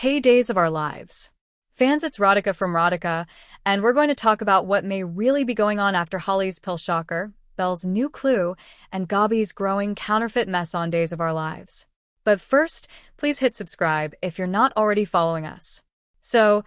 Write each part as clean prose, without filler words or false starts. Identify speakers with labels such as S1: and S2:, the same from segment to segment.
S1: Hey Days of Our Lives. Fans, it's Radhika from Radhika, and we're going to talk about what may really be going on after Holly's pill shocker, Belle's new clue, and Gabi's growing counterfeit mess on Days of Our Lives. But first, please hit subscribe if you're not already following us. So,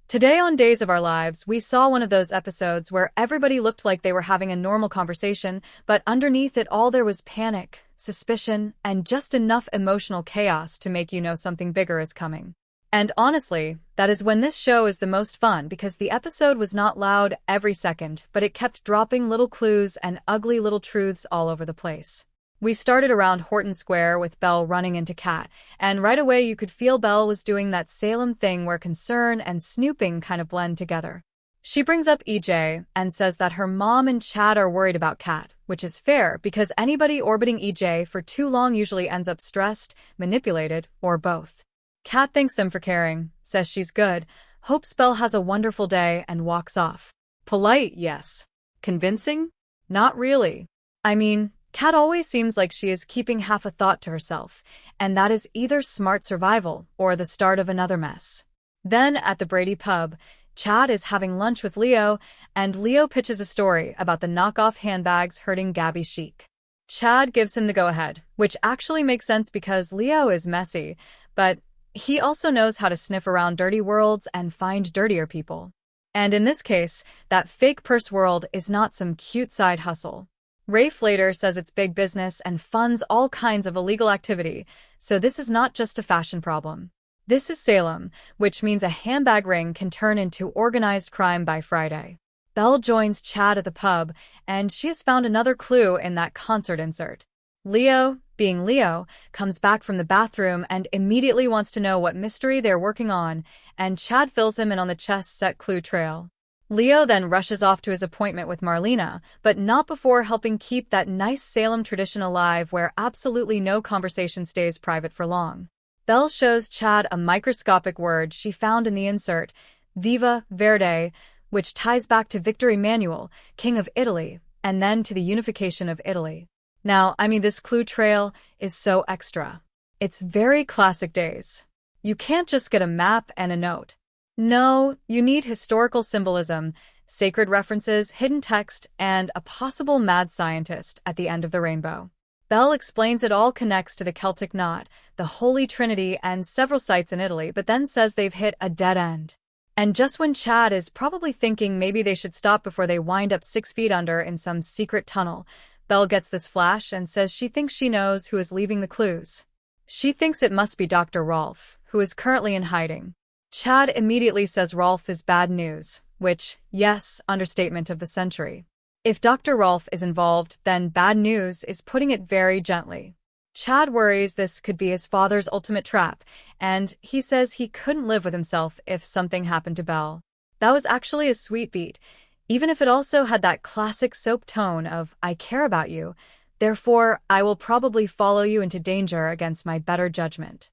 S1: today on Days of Our Lives, we saw one of those episodes where everybody looked like they were having a normal conversation, but underneath it all there was panic, suspicion, and just enough emotional chaos to make you know something bigger is coming. And honestly, that is when this show is the most fun because the episode was not loud every second, but it kept dropping little clues and ugly little truths all over the place. We started around Horton Square with Belle running into Kat, and right away you could feel Belle was doing that Salem thing where concern and snooping kind of blend together. She brings up EJ and says that her mom and Chad are worried about Kat, which is fair because anybody orbiting EJ for too long usually ends up stressed, manipulated, or both. Kat thanks them for caring, says she's good, hopes Belle has a wonderful day, and walks off. Polite, yes. Convincing? Not really. I mean, Kat always seems like she is keeping half a thought to herself, and that is either smart survival or the start of another mess. Then, at the Brady pub, Chad is having lunch with Leo, and Leo pitches a story about the knockoff handbags hurting Gabi chic. Chad gives him the go-ahead, which actually makes sense because Leo is messy, but he also knows how to sniff around dirty worlds and find dirtier people. And in this case, that fake purse world is not some cute side hustle. Rafe later says it's big business and funds all kinds of illegal activity, so this is not just a fashion problem. This is Salem, which means a handbag ring can turn into organized crime by Friday. Belle joins Chad at the pub, and she has found another clue in that concert insert. Leo, being Leo, comes back from the bathroom and immediately wants to know what mystery they're working on, and Chad fills him in on the chess-set clue trail. Leo then rushes off to his appointment with Marlena, but not before helping keep that nice Salem tradition alive where absolutely no conversation stays private for long. Belle shows Chad a microscopic word she found in the insert, Viva Verde, which ties back to Victor Emmanuel, King of Italy, and then to the unification of Italy. Now, this clue trail is so extra. It's very classic Days. You can't just get a map and a note. No, you need historical symbolism, sacred references, hidden text, and a possible mad scientist at the end of the rainbow. Belle explains it all connects to the Celtic knot, the Holy Trinity, and several sites in Italy, but then says they've hit a dead end. And just when Chad is probably thinking maybe they should stop before they wind up 6 feet under in some secret tunnel, Belle gets this flash and says she thinks she knows who is leaving the clues. She thinks it must be Dr. Rolf, who is currently in hiding. Chad immediately says Rolf is bad news, which, yes, understatement of the century. If Dr. Rolf is involved, then bad news is putting it very gently. Chad worries this could be his father's ultimate trap, and he says he couldn't live with himself if something happened to Belle. That was actually a sweet beat, even if it also had that classic soap tone of, I care about you, therefore I will probably follow you into danger against my better judgment.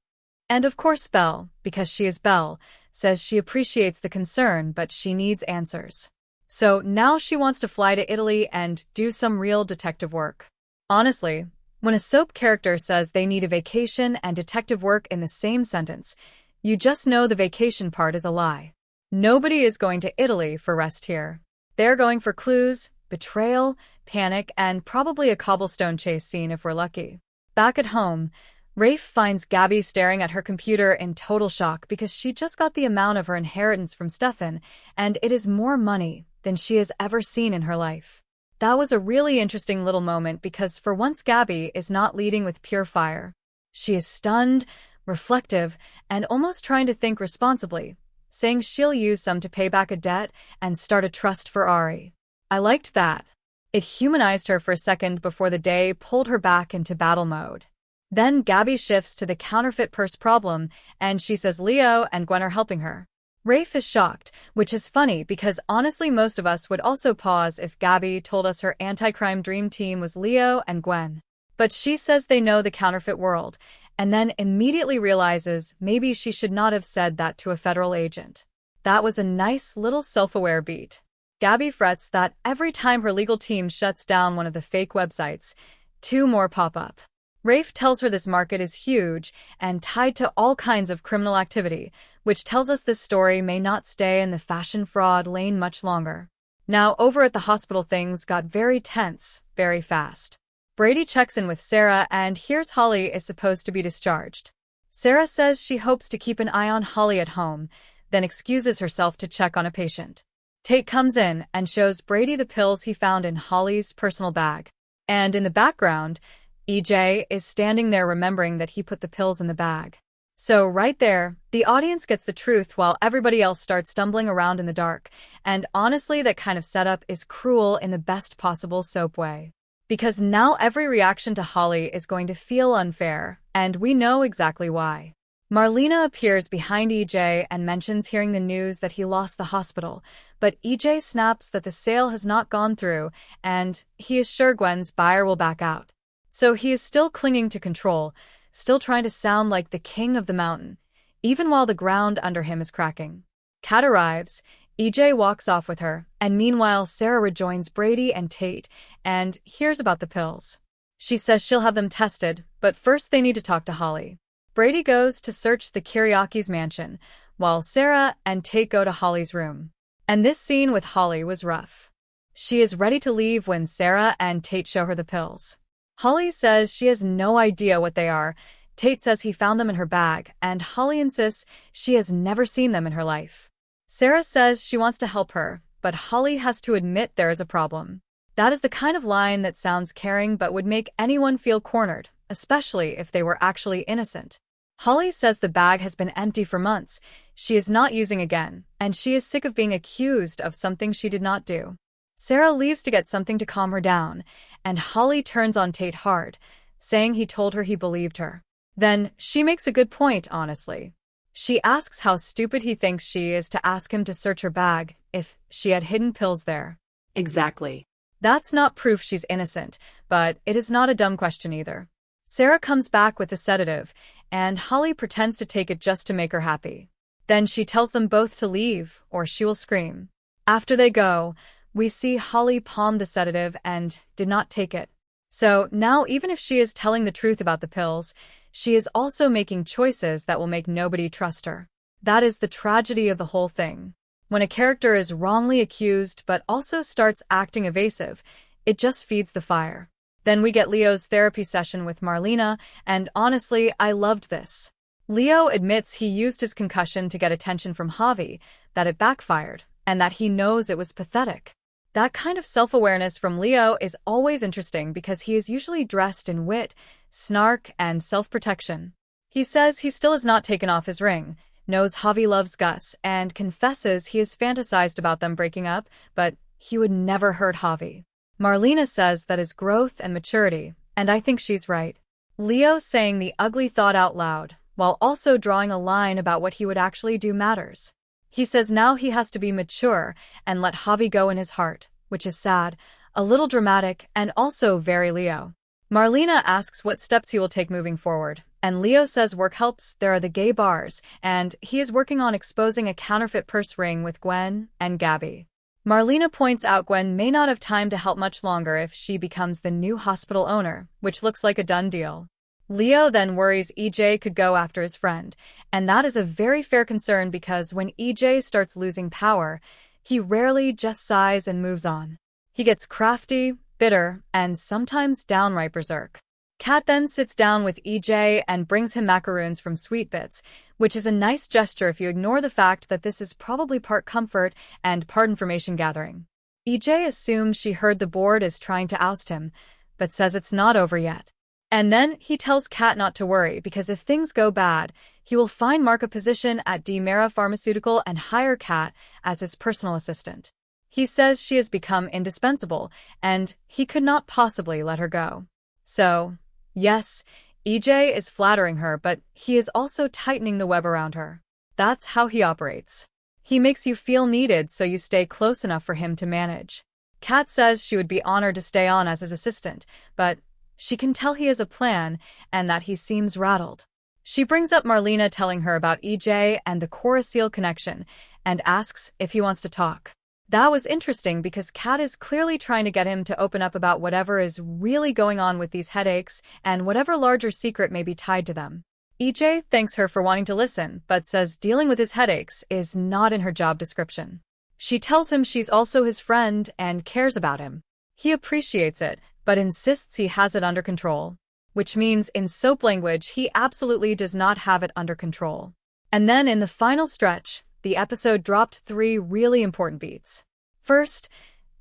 S1: And of course Belle, because she is Belle, says she appreciates the concern but she needs answers. So now she wants to fly to Italy and do some real detective work. Honestly, when a soap character says they need a vacation and detective work in the same sentence, you just know the vacation part is a lie. Nobody is going to Italy for rest here. They're going for clues, betrayal, panic, and probably a cobblestone chase scene if we're lucky. Back at home, Rafe finds Gabi staring at her computer in total shock because she just got the amount of her inheritance from Stefan, and it is more money than she has ever seen in her life. That was a really interesting little moment because for once Gabi is not leading with pure fire. She is stunned, reflective, and almost trying to think responsibly, saying she'll use some to pay back a debt and start a trust for Ari. I liked that. It humanized her for a second before the day pulled her back into battle mode. Then Gabi shifts to the counterfeit purse problem, and she says Leo and Gwen are helping her. Rafe is shocked, which is funny because honestly most of us would also pause if Gabi told us her anti-crime dream team was Leo and Gwen. But she says they know the counterfeit world, and then immediately realizes maybe she should not have said that to a federal agent. That was a nice little self-aware beat. Gabi frets that every time her legal team shuts down one of the fake websites, 2 more pop up. Rafe tells her this market is huge and tied to all kinds of criminal activity, which tells us this story may not stay in the fashion fraud lane much longer. Now, over at the hospital, things got very tense, very fast. Brady checks in with Sarah and hears Holly is supposed to be discharged. Sarah says she hopes to keep an eye on Holly at home, then excuses herself to check on a patient. Tate comes in and shows Brady the pills he found in Holly's personal bag. And in the background, EJ is standing there remembering that he put the pills in the bag. So right there, the audience gets the truth while everybody else starts stumbling around in the dark. And honestly, that kind of setup is cruel in the best possible soap way. Because now every reaction to Holly is going to feel unfair, and we know exactly why. Marlena appears behind EJ and mentions hearing the news that he lost the hospital, but EJ snaps that the sale has not gone through, and he is sure Gwen's buyer will back out. So he is still clinging to control, still trying to sound like the king of the mountain, even while the ground under him is cracking. Kat arrives, EJ walks off with her, and meanwhile Sarah rejoins Brady and Tate and hears about the pills. She says she'll have them tested, but first they need to talk to Holly. Brady goes to search the Kiriaki's mansion, while Sarah and Tate go to Holly's room. And this scene with Holly was rough. She is ready to leave when Sarah and Tate show her the pills. Holly says she has no idea what they are. Tate says he found them in her bag, and Holly insists she has never seen them in her life. Sarah says she wants to help her, but Holly has to admit there is a problem. That is the kind of line that sounds caring but would make anyone feel cornered, especially if they were actually innocent. Holly says the bag has been empty for months, she is not using again, and she is sick of being accused of something she did not do. Sarah leaves to get something to calm her down, and Holly turns on Tate hard, saying he told her he believed her. Then, she makes a good point, honestly. She asks how stupid he thinks she is to ask him to search her bag if she had hidden pills there.
S2: Exactly.
S1: That's not proof she's innocent, but it is not a dumb question either. Sarah comes back with the sedative, and Holly pretends to take it just to make her happy. Then she tells them both to leave, or she will scream. After they go, we see Holly palm the sedative and did not take it. So now even if she is telling the truth about the pills, she is also making choices that will make nobody trust her. That is the tragedy of the whole thing. When a character is wrongly accused but also starts acting evasive, it just feeds the fire. Then we get Leo's therapy session with Marlena, and honestly, I loved this. Leo admits he used his concussion to get attention from Javi, that it backfired, and that he knows it was pathetic. That kind of self-awareness from Leo is always interesting because he is usually dressed in wit, snark, and self-protection. He says he still has not taken off his ring, knows Javi loves Gus, and confesses he has fantasized about them breaking up, but he would never hurt Javi. Marlena says that is growth and maturity, and I think she's right. Leo saying the ugly thought out loud, while also drawing a line about what he would actually do matters. He says now he has to be mature and let Javi go in his heart, which is sad, a little dramatic, and also very Leo. Marlena asks what steps he will take moving forward, and Leo says work helps, there are the gay bars, and he is working on exposing a counterfeit purse ring with Gwen and Gabby. Marlena points out Gwen may not have time to help much longer if she becomes the new hospital owner, which looks like a done deal. Leo then worries EJ could go after his friend, and that is a very fair concern because when EJ starts losing power, he rarely just sighs and moves on. He gets crafty, bitter, and sometimes downright berserk. Kat then sits down with EJ and brings him macaroons from Sweet Bits, which is a nice gesture if you ignore the fact that this is probably part comfort and part information gathering. EJ assumes she heard the board is trying to oust him, but says it's not over yet. And then he tells Kat not to worry because if things go bad, he will find Mark a position at Mera Pharmaceutical and hire Kat as his personal assistant. He says she has become indispensable, and he could not possibly let her go. So, yes, EJ is flattering her, but he is also tightening the web around her. That's how he operates. He makes you feel needed so you stay close enough for him to manage. Kat says she would be honored to stay on as his assistant, but she can tell he has a plan and that he seems rattled. She brings up Marlena telling her about EJ and the Coruscant connection and asks if he wants to talk. That was interesting because Kat is clearly trying to get him to open up about whatever is really going on with these headaches and whatever larger secret may be tied to them. EJ thanks her for wanting to listen, but says dealing with his headaches is not in her job description. She tells him she's also his friend and cares about him. He appreciates it, but insists he has it under control. Which means, in soap language, he absolutely does not have it under control. And then in the final stretch, the episode dropped 3 really important beats. First,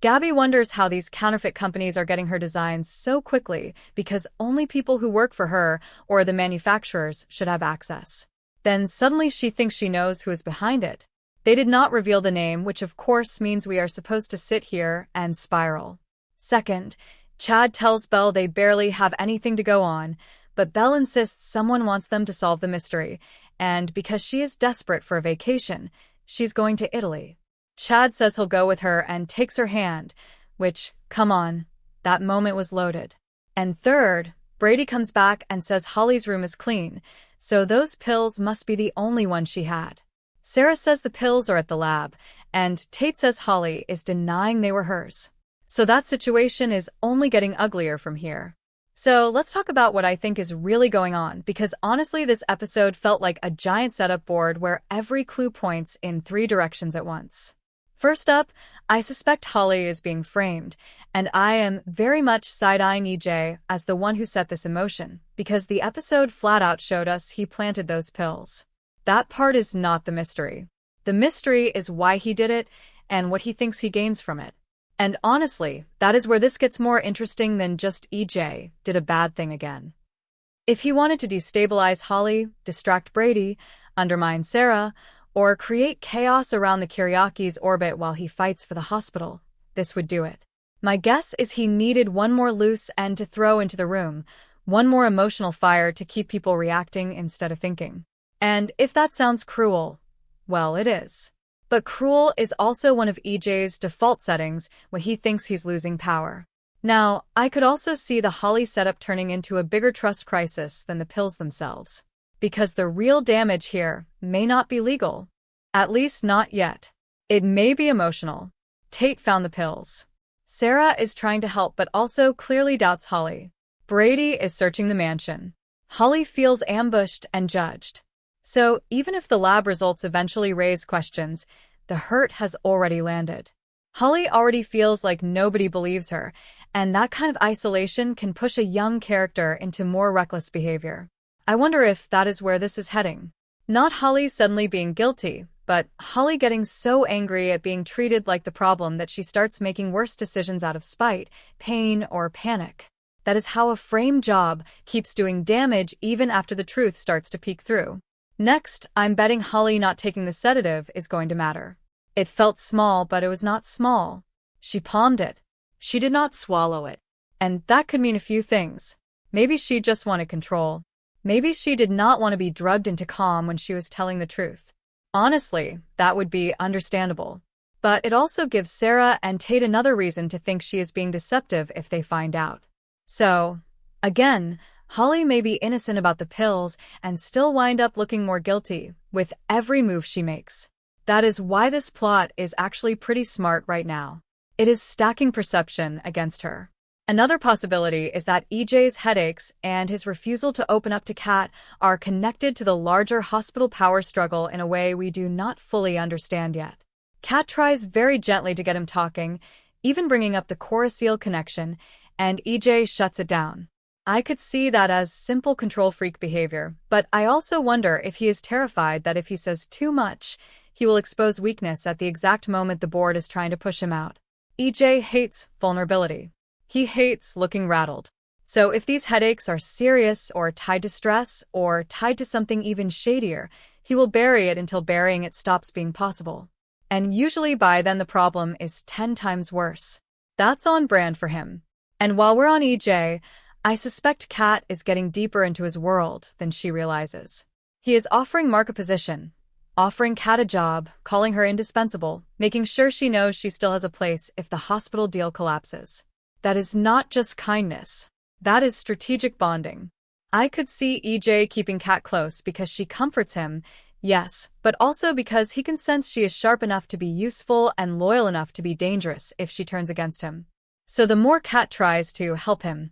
S1: Gabby wonders how these counterfeit companies are getting her designs so quickly because only people who work for her or the manufacturers should have access. Then suddenly she thinks she knows who is behind it. They did not reveal the name, which of course means we are supposed to sit here and spiral. Second, Chad tells Belle they barely have anything to go on, but Belle insists someone wants them to solve the mystery, and because she is desperate for a vacation, she's going to Italy. Chad says he'll go with her and takes her hand, which, come on, that moment was loaded. And third, Brady comes back and says Holly's room is clean, so those pills must be the only ones she had. Sarah says the pills are at the lab, and Tate says Holly is denying they were hers. So that situation is only getting uglier from here. So let's talk about what I think is really going on, because honestly this episode felt like a giant setup board where every clue points in 3 directions at once. First up, I suspect Holly is being framed, and I am very much side-eyeing EJ as the one who set this in motion, because the episode flat-out showed us he planted those pills. That part is not the mystery. The mystery is why he did it and what he thinks he gains from it. And honestly, that is where this gets more interesting than just EJ did a bad thing again. If he wanted to destabilize Holly, distract Brady, undermine Sarah, or create chaos around the Kiriaki's orbit while he fights for the hospital, this would do it. My guess is he needed one more loose end to throw into the room, one more emotional fire to keep people reacting instead of thinking. And if that sounds cruel, well, it is. But cruel is also one of EJ's default settings when he thinks he's losing power. Now, I could also see the Holly setup turning into a bigger trust crisis than the pills themselves. Because the real damage here may not be legal. At least not yet. It may be emotional. Tate found the pills. Sarah is trying to help but also clearly doubts Holly. Brady is searching the mansion. Holly feels ambushed and judged. So, even if the lab results eventually raise questions, the hurt has already landed. Holly already feels like nobody believes her, and that kind of isolation can push a young character into more reckless behavior. I wonder if that is where this is heading. Not Holly suddenly being guilty, but Holly getting so angry at being treated like the problem that she starts making worse decisions out of spite, pain, or panic. That is how a frame job keeps doing damage even after the truth starts to peek through. Next, I'm betting Holly not taking the sedative is going to matter. It felt small, but it was not small. She palmed it. She did not swallow it. And that could mean a few things. Maybe she just wanted control. Maybe she did not want to be drugged into calm when she was telling the truth. Honestly, that would be understandable. But it also gives Sarah and Tate another reason to think she is being deceptive if they find out. So, again, Holly may be innocent about the pills and still wind up looking more guilty with every move she makes. That is why this plot is actually pretty smart right now. It is stacking perception against her. Another possibility is that EJ's headaches and his refusal to open up to Kat are connected to the larger hospital power struggle in a way we do not fully understand yet. Kat tries very gently to get him talking, even bringing up the Coruscant connection, and EJ shuts it down. I could see that as simple control freak behavior, but I also wonder if he is terrified that if he says too much, he will expose weakness at the exact moment the board is trying to push him out. EJ hates vulnerability. He hates looking rattled. So if these headaches are serious or tied to stress or tied to something even shadier, he will bury it until burying it stops being possible. And usually by then the problem is 10 times worse. That's on brand for him. And while we're on EJ, I suspect Kat is getting deeper into his world than she realizes. He is offering Mark a position, offering Kat a job, calling her indispensable, making sure she knows she still has a place if the hospital deal collapses. That is not just kindness. That is strategic bonding. I could see EJ keeping Kat close because she comforts him, Yes, but also because he can sense she is sharp enough to be useful and loyal enough to be dangerous if she turns against him. So the more Kat tries to help him,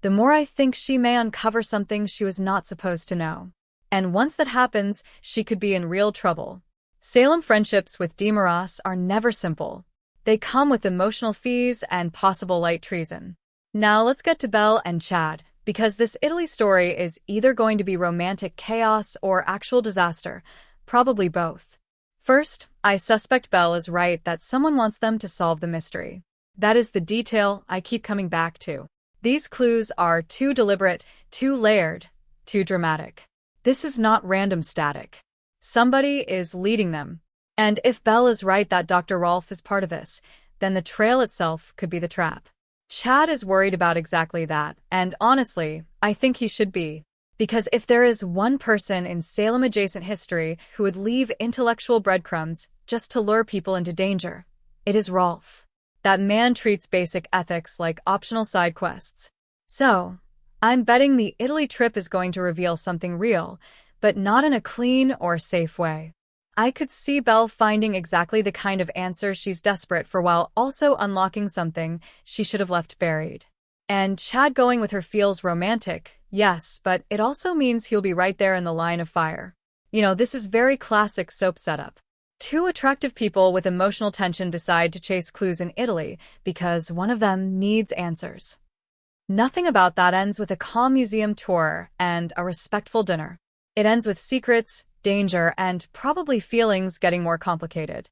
S1: the more I think she may uncover something she was not supposed to know. And once that happens, she could be in real trouble. Salem friendships with DeMaras are never simple. They come with emotional fees and possible light treason. Now let's get to Belle and Chad, because this Italy story is either going to be romantic chaos or actual disaster, probably both. First, I suspect Belle is right that someone wants them to solve the mystery. That is the detail I keep coming back to. These clues are too deliberate, too layered, too dramatic. This is not random static. Somebody is leading them. And if Belle is right that Dr. Rolfe is part of this, then the trail itself could be the trap. Chad is worried about exactly that, and honestly, I think he should be. Because if there is one person in Salem-adjacent history who would leave intellectual breadcrumbs just to lure people into danger, it is Rolfe. That man treats basic ethics like optional side quests. So, I'm betting the Italy trip is going to reveal something real, but not in a clean or safe way. I could see Belle finding exactly the kind of answer she's desperate for while also unlocking something she should have left buried. And Chad going with her feels romantic, yes, but it also means he'll be right there in the line of fire. This is very classic soap setup. Two attractive people with emotional tension decide to chase clues in Italy because one of them needs answers. Nothing about that ends with a calm museum tour and a respectful dinner. It ends with secrets, danger, and probably feelings getting more complicated.